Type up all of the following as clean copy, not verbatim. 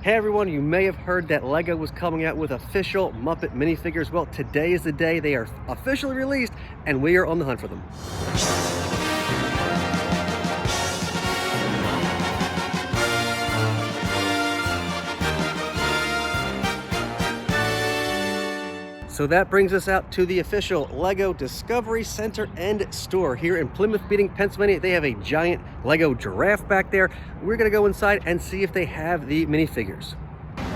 Hey everyone, you may have heard that Lego was coming out with official Muppet minifigures. Well, today is the day they are officially released and we are on the hunt for them. So that brings us out to the official Lego Discovery Center and store here in Plymouth Meeting, Pennsylvania. They have a giant Lego giraffe back there. We're gonna go inside and see if they have the minifigures.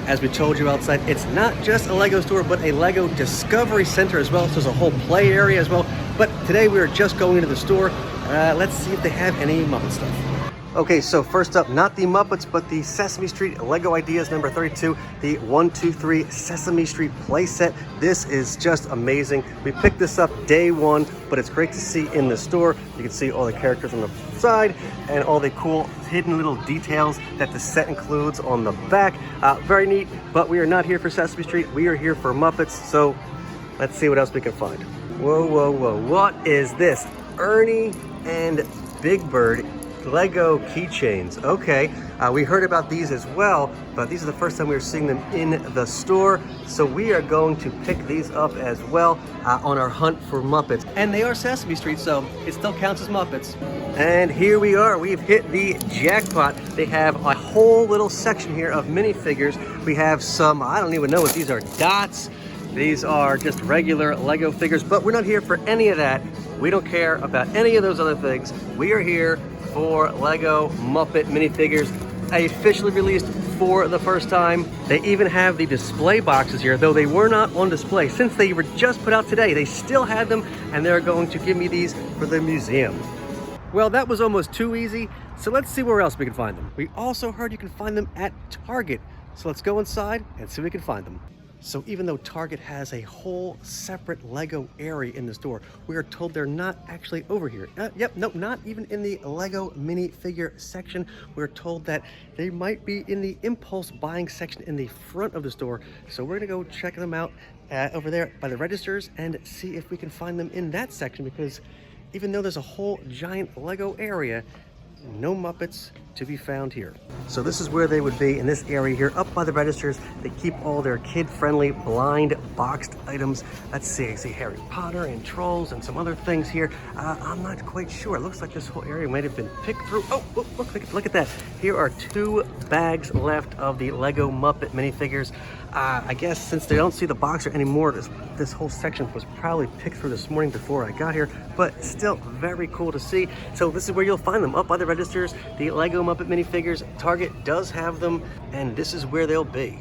As we told you outside, it's not just a Lego store, but a Lego Discovery Center as well. So there's a whole play area as well. But today we are just going into the store. Let's see if they have any Muppet stuff. Okay, so first up, not the Muppets, but the Sesame Street Lego Ideas number 32, the 1, 2, 3 Sesame Street playset. This is just amazing. We picked this up day one, but it's great to see in the store. You can see all the characters on the side and all the cool hidden little details that the set includes on the back. Very neat, but we are not here for Sesame Street. We are here for Muppets, so let's see what else we can find. Whoa, whoa, whoa, what is this? Ernie and Big Bird Lego keychains. Okay, we heard about these as well, but these are the first time we are seeing them in the store. So we are going to pick these up as well on our hunt for Muppets. And they are Sesame Street, so it still counts as Muppets. And here we are, we've hit the jackpot. They have a whole little section here of minifigures. We have some, I don't even know what these are, dots. These are just regular Lego figures, but we're not here for any of that. We don't care about any of those other things. We are here for Lego Muppet minifigures, officially released for the first time. They even have the display boxes here, though they were not on display. Since they were just put out today, they still had them, and they're going to give me these for the museum. Well, that was almost too easy, so let's see where else we can find them. We also heard you can find them at Target, so let's go inside and see if we can find them. So even though Target has a whole separate Lego area in the store, we are told they're not actually over here. Nope, not even in the Lego minifigure section. We're told that they might be in the impulse buying section in the front of the store. So we're gonna go check them out over there by the registers and see if we can find them in that section, because even though there's a whole giant Lego area, no Muppets to be found here. So this is where they would be, in this area here, up by the registers. They keep all their kid-friendly blind boxed items. Let's see, I see Harry Potter and Trolls and some other things here. I'm not quite sure. It looks like this whole area might have been picked through. Oh, look at that. Here are 2 bags left of the Lego Muppet minifigures. I guess since they don't see the box anymore, this whole section was probably picked through this morning before I got here, but still very cool to see. So this is where you'll find them, up by the registers, the Lego Muppet minifigures. Target does have them, and this is where they'll be.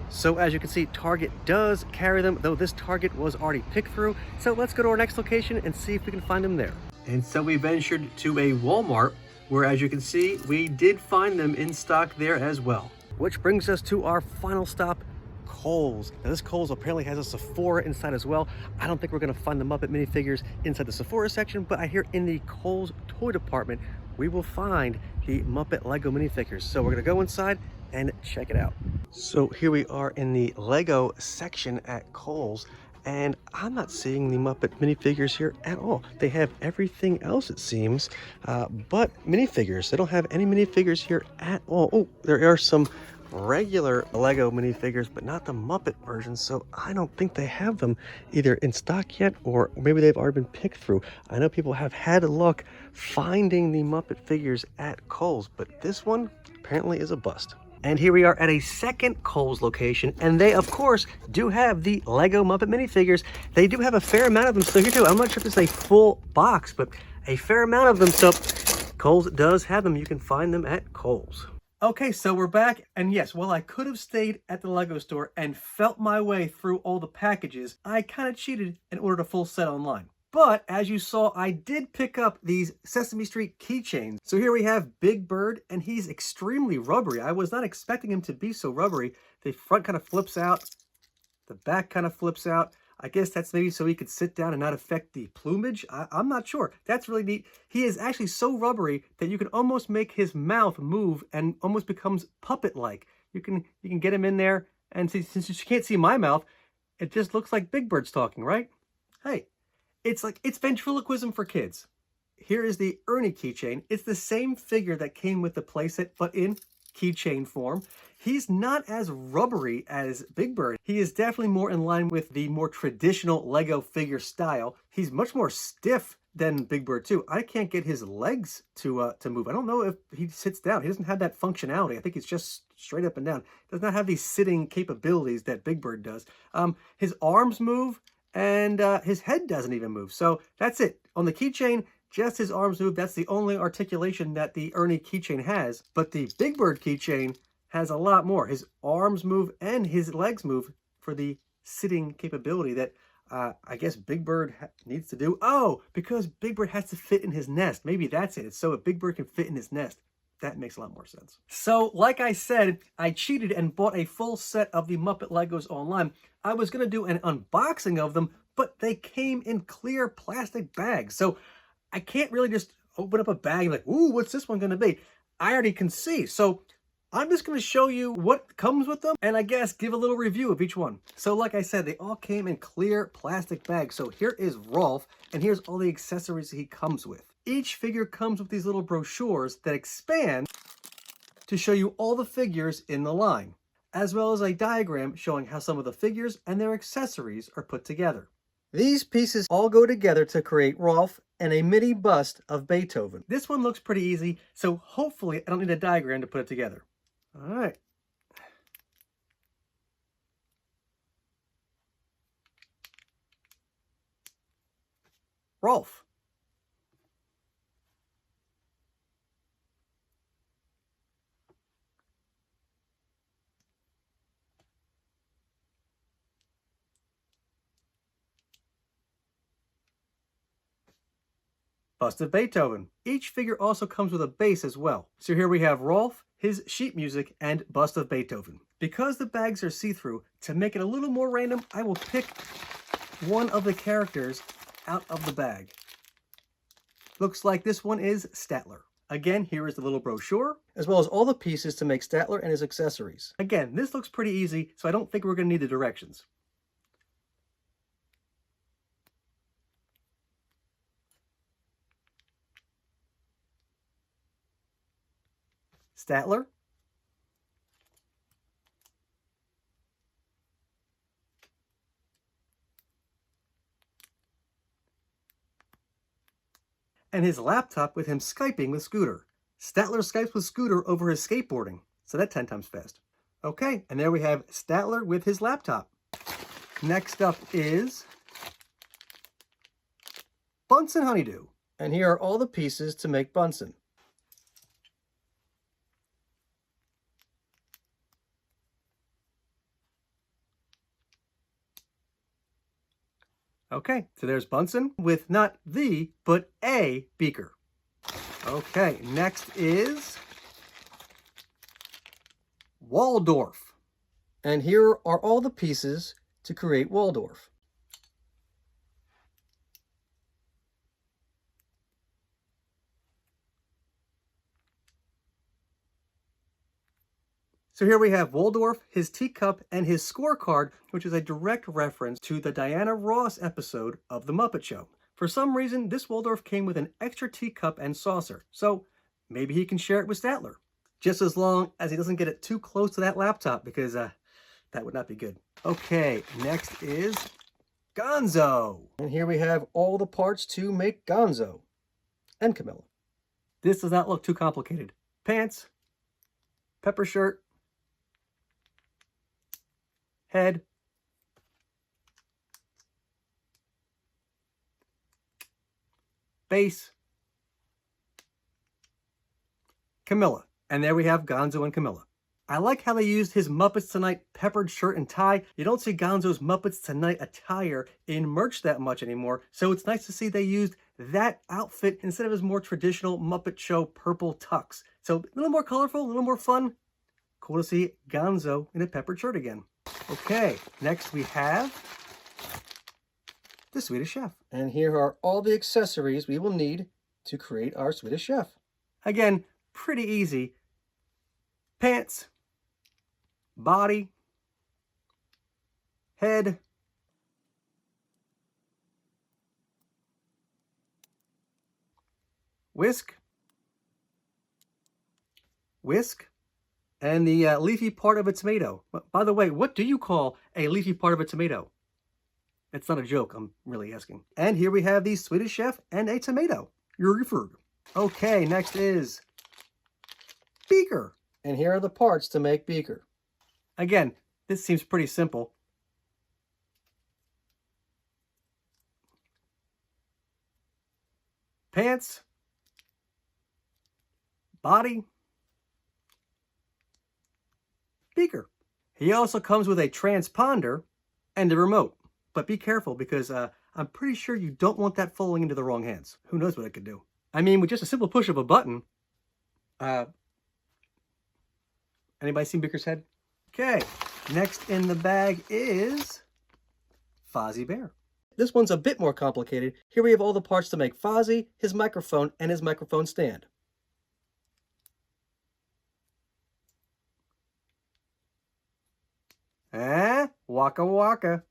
So as you can see, Target does carry them, though this Target was already picked through. So let's go to our next location and see if we can find them there. And so we ventured to a Walmart, where as you can see, we did find them in stock there as well. Which brings us to our final stop, Kohl's. Now this Kohl's apparently has a Sephora inside as well. I don't think we're gonna find the Muppet minifigures inside the Sephora section, but I hear in the Kohl's toy department, we will find the Muppet Lego minifigures. So we're gonna go inside and check it out. So here we are in the Lego section at Kohl's, and I'm not seeing the Muppet minifigures here at all. They have everything else, it seems, but minifigures. They don't have any minifigures here at all. Oh, there are some regular Lego minifigures, but not the Muppet version, so I don't think they have them either in stock yet, or maybe they've already been picked through. I know people have had luck finding the Muppet figures at Kohl's, but this one apparently is a bust. And here we are at a second Kohl's location, and they of course do have the Lego Muppet minifigures. They do have a fair amount of them, so here too. I'm not sure if this is a full box, but a fair amount of them, so Kohl's does have them. You can find them at Kohl's. Okay, so we're back, and yes, while I could have stayed at the Lego store and felt my way through all the packages, I kind of cheated and ordered a full set online. But as you saw, I did pick up these Sesame Street keychains. So here we have Big Bird, and he's extremely rubbery. I was not expecting him to be so rubbery. The front kind of flips out, the back kind of flips out. I guess that's maybe so he could sit down and not affect the plumage. I'm not sure. That's really neat. He is actually so rubbery that you can almost make his mouth move and almost becomes puppet-like. You can get him in there, and since you can't see my mouth, it just looks like Big Bird's talking, right? Hey, it's ventriloquism for kids. Here is the Ernie keychain. It's the same figure that came with the playset, but in keychain form. He's not as rubbery as Big Bird. He is definitely more in line with the more traditional Lego figure style. He's much more stiff than Big Bird too. I can't get his legs to move. I don't know if he sits down. He doesn't have that functionality. I think he's just straight up and down. Does not have these sitting capabilities that Big Bird does. His arms move and his head doesn't even move. So that's it. On the keychain, just his arms move. That's the only articulation that the Ernie keychain has. But the Big Bird keychain has a lot more. His arms move and his legs move for the sitting capability that I guess Big Bird needs to do. Oh, because Big Bird has to fit in his nest. Maybe that's it. It's so if Big Bird can fit in his nest. That makes a lot more sense. So, like I said, I cheated and bought a full set of the Muppet Legos online. I was going to do an unboxing of them, but they came in clear plastic bags. So, I can't really just open up a bag and like, ooh, what's this one going to be? I already can see. So, I'm just going to show you what comes with them and I guess give a little review of each one. So like I said, they all came in clear plastic bags. So here is Rolf and here's all the accessories he comes with. Each figure comes with these little brochures that expand to show you all the figures in the line, as well as a diagram showing how some of the figures and their accessories are put together. These pieces all go together to create Rolf and a mini bust of Beethoven. This one looks pretty easy, so hopefully I don't need a diagram to put it together. All right. Rolf. Bust of Beethoven. Each figure also comes with a base as well. So here we have Rolf, his sheet music, and Bust of Beethoven. Because the bags are see-through, to make it a little more random, I will pick one of the characters out of the bag. Looks like this one is Staedtler. Again, here is the little brochure, as well as all the pieces to make Staedtler and his accessories. Again, this looks pretty easy, so I don't think we're going to need the directions. Staedtler. And his laptop with him Skyping with Scooter. Staedtler Skypes with Scooter over his skateboarding. So that's 10 times fast. Okay, and there we have Staedtler with his laptop. Next up is Bunsen Honeydew. And here are all the pieces to make Bunsen. Okay, so there's Bunsen with not the, but a beaker. Okay, next is Waldorf. And here are all the pieces to create Waldorf. So here we have Waldorf, his teacup, and his scorecard, which is a direct reference to the Diana Ross episode of The Muppet Show. For some reason, this Waldorf came with an extra teacup and saucer, so maybe he can share it with Staedtler. Just as long as he doesn't get it too close to that laptop, because that would not be good. Okay, next is Gonzo. And here we have all the parts to make Gonzo and Camilla. This does not look too complicated. Pants, pepper shirt, head, base, Camilla. And there we have Gonzo and Camilla. I like how they used his Muppets Tonight peppered shirt and tie. You don't see Gonzo's Muppets Tonight attire in merch that much anymore, so it's nice to see they used that outfit instead of his more traditional Muppet Show purple tux. So a little more colorful, a little more fun. Cool to see Gonzo in a peppered shirt again. Okay, next we have the Swedish Chef. And here are all the accessories we will need to create our Swedish Chef. Again, pretty easy. Pants, body, head, whisk, whisk, And the leafy part of a tomato. By the way, what do you call a leafy part of a tomato? It's not a joke, I'm really asking. And here we have the Swedish Chef and a tomato. You're referred. Okay, next is Beaker. And here are the parts to make Beaker. Again, this seems pretty simple. Pants, body, Beaker. He also comes with a transponder and a remote. But be careful because I'm pretty sure you don't want that falling into the wrong hands. Who knows what it could do? I mean, with just a simple push of a button. Anybody seen Beaker's head? Okay, next in the bag is Fozzie Bear. This one's a bit more complicated. Here we have all the parts to make Fozzie, his microphone, and his microphone stand. Waka waka.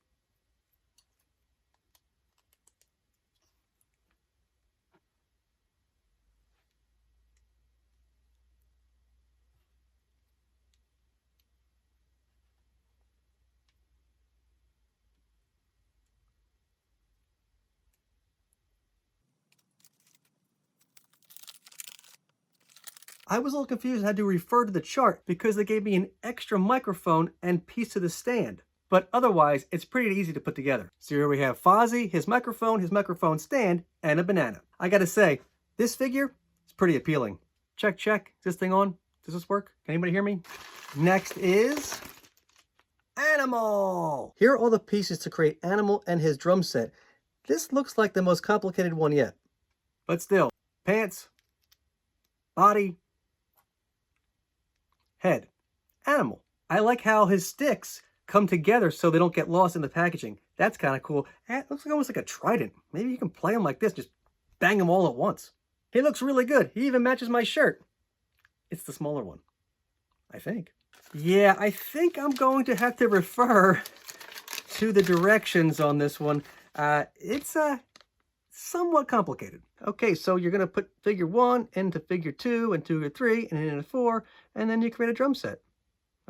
I was a little confused and had to refer to the chart because they gave me an extra microphone and piece to the stand. But otherwise, it's pretty easy to put together. So here we have Fozzie, his microphone stand, and a banana. I gotta say, this figure is pretty appealing. Check, check. Is this thing on? Does this work? Can anybody hear me? Next is Animal. Here are all the pieces to create Animal and his drum set. This looks like the most complicated one yet. But still, pants, body, head, Animal. I like how his sticks come together so they don't get lost in the packaging. That's kind of cool. It looks like almost like a trident. Maybe you can play them like this, just bang them all at once. He looks really good. He even matches my shirt. It's the smaller one, I think. Yeah, I think I'm going to have to refer to the directions on this one. It's somewhat complicated. Okay, so you're going to put figure 1 into figure 2 and figure 3 and into 4, and then you create a drum set.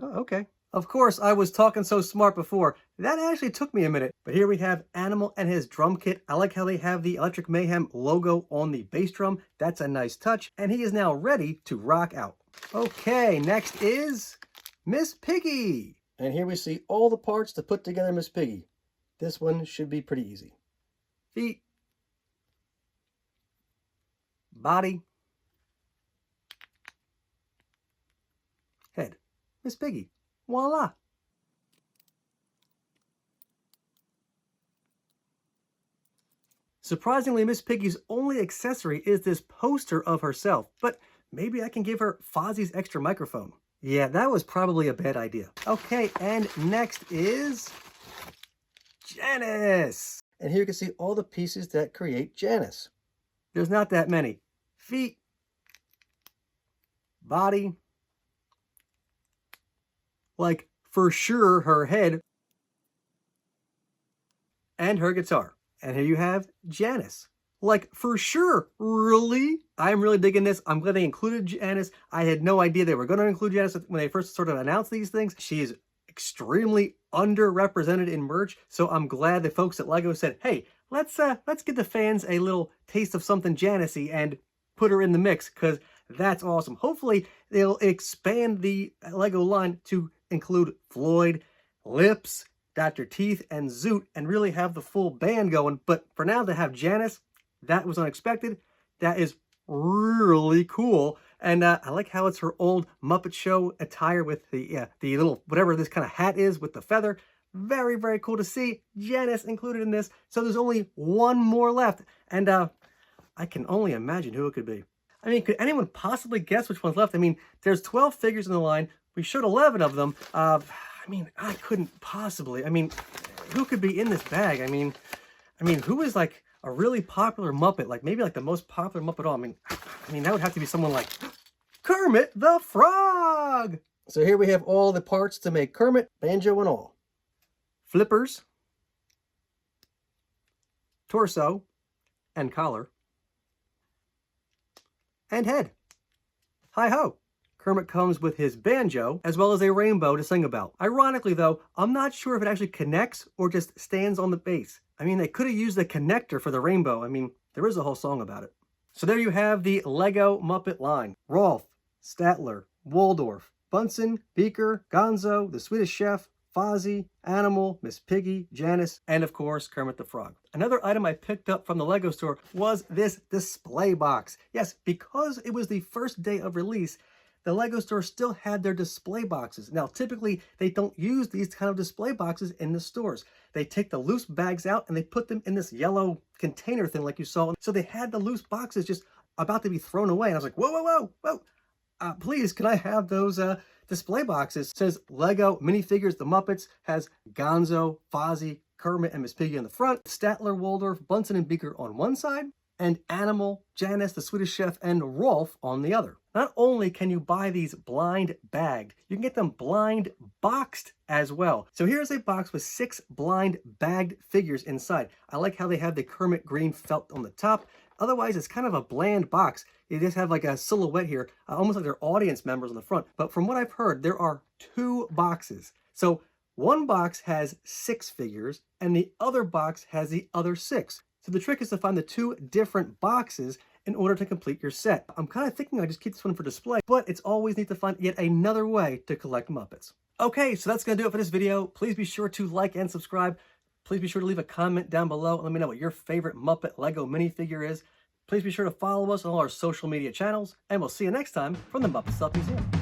Oh, okay. Of course, I was talking so smart before. That actually took me a minute. But here we have Animal and his drum kit. I like how they have the Electric Mayhem logo on the bass drum. That's a nice touch. And he is now ready to rock out. Okay, next is Miss Piggy. And here we see all the parts to put together Miss Piggy. This one should be pretty easy. Feet. Body. Head. Miss Piggy. Voila! Surprisingly, Miss Piggy's only accessory is this poster of herself, but maybe I can give her Fozzie's extra microphone. Yeah, that was probably a bad idea. Okay, and next is Janice. And here you can see all the pieces that create Janice. There's not that many. Feet, body, like for sure her head, and her guitar. And here you have Janice. Like for sure, really? I'm really digging this. I'm glad they included Janice. I had no idea they were going to include Janice when they first sort of announced these things. She is extremely underrepresented in merch, so I'm glad the folks at Lego said, hey, let's give the fans a little taste of something Janice-y and put her in the mix, because that's awesome. Hopefully they'll expand the Lego line to include Floyd, Lips, Dr. Teeth, and Zoot, and really have the full band going. But for now, to have Janice, that was unexpected. That is really cool. And I like how it's her old Muppet Show attire with the little, whatever this kind of hat is with the feather. Very, very cool to see Janice included in this. So there's only one more left. And I can only imagine who it could be. I mean, could anyone possibly guess which one's left? I mean, there's 12 figures in the line. We showed 11 of them. I mean, I couldn't possibly. I mean, who could be in this bag? I mean, who is like a really popular Muppet? Like maybe like the most popular Muppet at all. I mean, that would have to be someone like Kermit the Frog. So here we have all the parts to make Kermit, Banjo and all. Flippers, torso, and collar, and head. Hi-ho, Kermit comes with his banjo, as well as a rainbow to sing about. Ironically though, I'm not sure if it actually connects or just stands on the base. I mean, they could have used the connector for the rainbow. I mean, there is a whole song about it. So there you have the Lego Muppet line. Rolf, Staedtler, Waldorf, Bunsen, Beaker, Gonzo, the Swedish Chef, Fozzie, Animal, Miss Piggy, Janice, and of course, Kermit the Frog. Another item I picked up from the Lego store was this display box. Yes, because it was the first day of release, the Lego store still had their display boxes. Now, typically, they don't use these kind of display boxes in the stores. They take the loose bags out and they put them in this yellow container thing like you saw. So they had the loose boxes just about to be thrown away. And I was like, whoa, whoa, whoa, whoa. Please, can I have those display boxes? It says Lego Minifigures, the Muppets, has Gonzo, Fozzie, Kermit, and Miss Piggy on the front, Staedtler, Waldorf, Bunsen, and Beaker on one side, and Animal, Janice, the Swedish Chef, and Rolf on the other. Not only can you buy these blind bagged, you can get them blind boxed as well. So here's a box with 6 blind bagged figures inside. I like how they have the Kermit green felt on the top. Otherwise, it's kind of a bland box. You just have like a silhouette here, almost like they're audience members on the front. But from what I've heard, there are 2 boxes. So one box has 6 figures and the other box has the other 6. So the trick is to find the 2 different boxes in order to complete your set. I'm kind of thinking I just keep this one for display, but it's always neat to find yet another way to collect Muppets. Okay, so that's going to do it for this video. Please be sure to like and subscribe. Please be sure to leave a comment down below and let me know what your favorite Muppet Lego minifigure is. Please be sure to follow us on all our social media channels, and we'll see you next time from the MuppetStuff Museum.